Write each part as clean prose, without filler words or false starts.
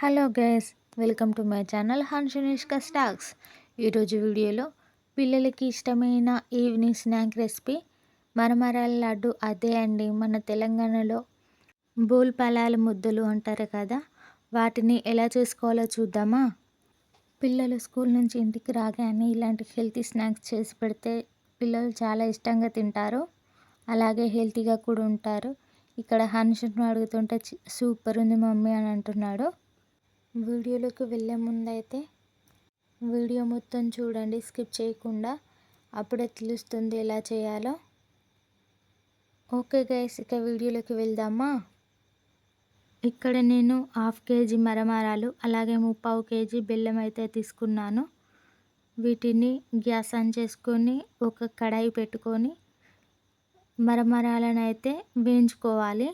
Hello guys, welcome to my channel Hanshanishka stacks. ఈరోజు వీడియోలో పిల్లలకి ఇష్టమైన ఈవినింగ్ స్నాక్ రెసిపీ మరమరాల లడ్డు. అదే అండి, మన తెలంగాణలో బోల్ పలాల ముద్దలు అంటారు కదా, వాటిని ఎలా చేసుకోవాలో చూద్దామా. పిల్లలు స్కూల్ నుంచి ఇంటికి రాగానే ఇలాంటి హెల్తీ స్నాక్స్ చేసి పెడితే పిల్లలు చాలా ఇష్టంగా తింటారు, అలాగే హెల్తీగా కూడా ఉంటారు. ఇక్కడ హన్షను అడుగుతుంటే సూపర్ ఉంది మమ్మీ అని అంటున్నాడు. వీడియోలోకి వెళ్ళే ముందైతే వీడియో మొత్తం చూడండి, స్కిప్ చేయకుండా, అప్పుడే తెలుస్తుంది ఎలా చేయాలో. ఓకే గైస్, ఇక వీడియోలోకి వెళ్దామా. ఇక్కడ నేను 1/2 కేజీ మరమరాలు, అలాగే 3/4 కేజీ బెల్లం అయితే తీసుకున్నాను. వీటిని గ్యాస్ ఆన్ చేసుకొని ఒక కడాయి పెట్టుకొని మరమరాలను అయితే వేయించుకోవాలి.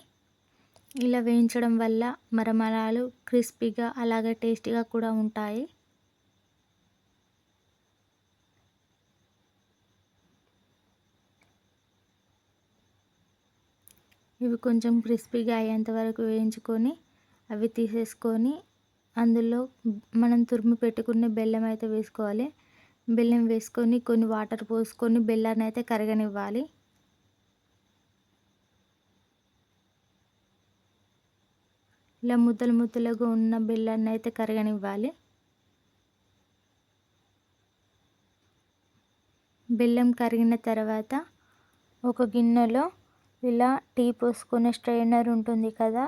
ఇలా వేయించడం వల్ల మరమరాలు క్రిస్పీగా అలాగే టేస్టీగా కూడా ఉంటాయి. ఇవి కొంచెం క్రిస్పీగా అయ్యేంత వరకు వేయించుకొని అవి తీసేసుకొని అందులో మనం తురిమి పెట్టుకున్న బెల్లం అయితే వేసుకోవాలి. బెల్లం వేసుకొని కొన్ని వాటర్ పోసుకొని బెల్లాన్ని అయితే కరగనివ్వాలి. ఇలా ముద్దలు ముద్దలుగా ఉన్న బెల్లాన్ని అయితే కరగనివ్వాలి. బెల్లం కరిగిన తర్వాత ఒక గిన్నెలో ఇలా టీ పోసుకునే స్ట్రైనర్ ఉంటుంది కదా,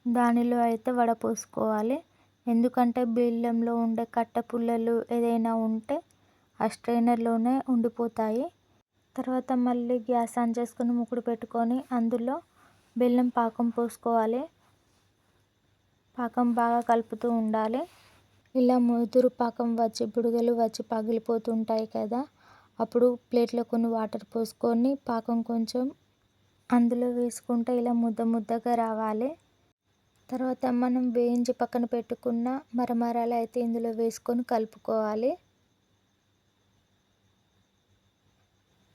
దానిలో అయితే వడపోసుకోవాలి. ఎందుకంటే బెల్లంలో ఉండే కట్ట పుల్లలు ఏదైనా ఉంటే ఆ స్ట్రైనర్లోనే ఉండిపోతాయి. తర్వాత మళ్ళీ గ్యాస్ ఆన్ చేసుకొని మూకుడు పెట్టుకొని అందులో బెల్లం పాకం పోసుకోవాలి. పాకం బాగా కలుపుతూ ఉండాలి. ఇలా ముదురు పాకం వచ్చి బుడగలు వచ్చి పగిలిపోతుంటాయి కదా, అప్పుడు ప్లేట్లో కొన్ని వాటర్ పోసుకొని పాకం కొంచెం అందులో వేసుకుంటే ఇలా ముద్ద ముద్దగా రావాలి. తర్వాత మనం వేయించి పక్కన పెట్టుకున్న మరమరాలు అయితే ఇందులో వేసుకొని కలుపుకోవాలి.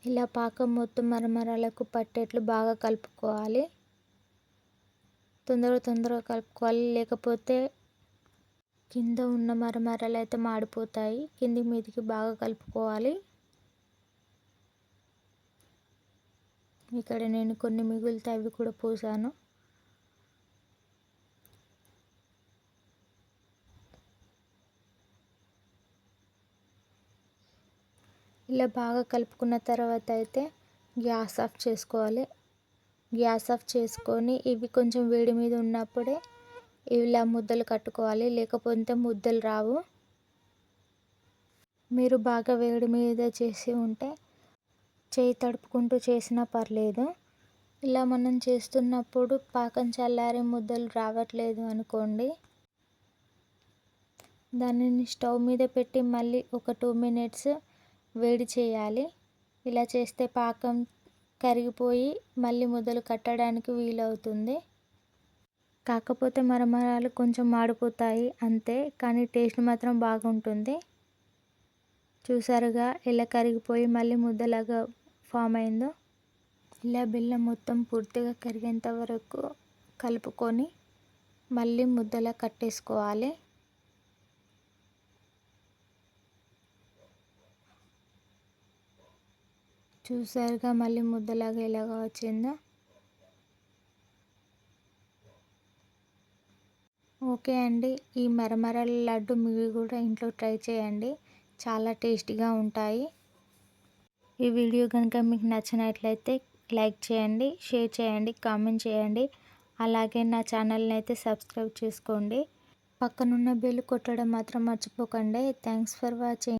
ఇలా పాకం మొత్తం మరమరాలకు పట్టేట్లు బాగా కలుపుకోవాలి. తొందరగా కలుపుకోవాలి, లేకపోతే కింద ఉన్న మరమరాలు అయితే మాడిపోతాయి. కింది మీదికి బాగా కలుపుకోవాలి. ఇక్కడ నేను కొన్ని మిగులుతాయి అవి కూడా పోసాను. ఇలా బాగా కలుపుకున్న తర్వాత అయితే గ్యాస్ ఆఫ్ చేసుకోవాలి. గ్యాస్ ఆఫ్ చేసుకొని ఇవి కొంచెం వేడి మీద ఉన్నప్పుడే ఇలా ముద్దలు కట్టుకోవాలి, లేకపోతే ముద్దలు రావు. మీరు బాగా వేడి మీద చేసి ఉంటే చేయి తడుపుకుంటూ చేసినా పర్లేదు. ఇలా మనం చేస్తున్నప్పుడు పాకం చల్లారి ముద్దలు రావట్లేదు అనుకోండి, దానిని స్టవ్ మీద పెట్టి మళ్ళీ ఒక 2 మినిట్స్ వేడి చేయాలి. ఇలా చేస్తే పాకం కరిగిపోయి మళ్ళీ ముద్దలు కట్టడానికి వీలవుతుంది. కాకపోతే మరమరాలు కొంచెం మాడిపోతాయి అంతే, కానీ టేస్ట్ మాత్రం బాగుంటుంది. చూసారుగా ఎలా కరిగిపోయి మళ్ళీ ముద్దలాగా ఫామ్ అయిందో. ఇలా బెల్లం మొత్తం పూర్తిగా కరిగేంత వరకు కలుపుకొని మళ్ళీ ముద్దలా కట్టేసుకోవాలి. చూసారుగా మళ్ళీ ముద్దలాగా ఎలాగా వచ్చిందో. ఓకే అండి, ఈ మరమరాల లడ్డు మీరు కూడా ఇంట్లో ట్రై చేయండి, చాలా టేస్టీగా ఉంటాయి. ఈ వీడియో కనుక మీకు నచ్చినట్లయితే లైక్ చేయండి, షేర్ చేయండి, కామెంట్ చేయండి, అలాగే నా ఛానల్ని అయితే సబ్స్క్రైబ్ చేసుకోండి. పక్కనున్న బెల్ కొట్టడం మాత్రం మర్చిపోకండి. Thanks for watching.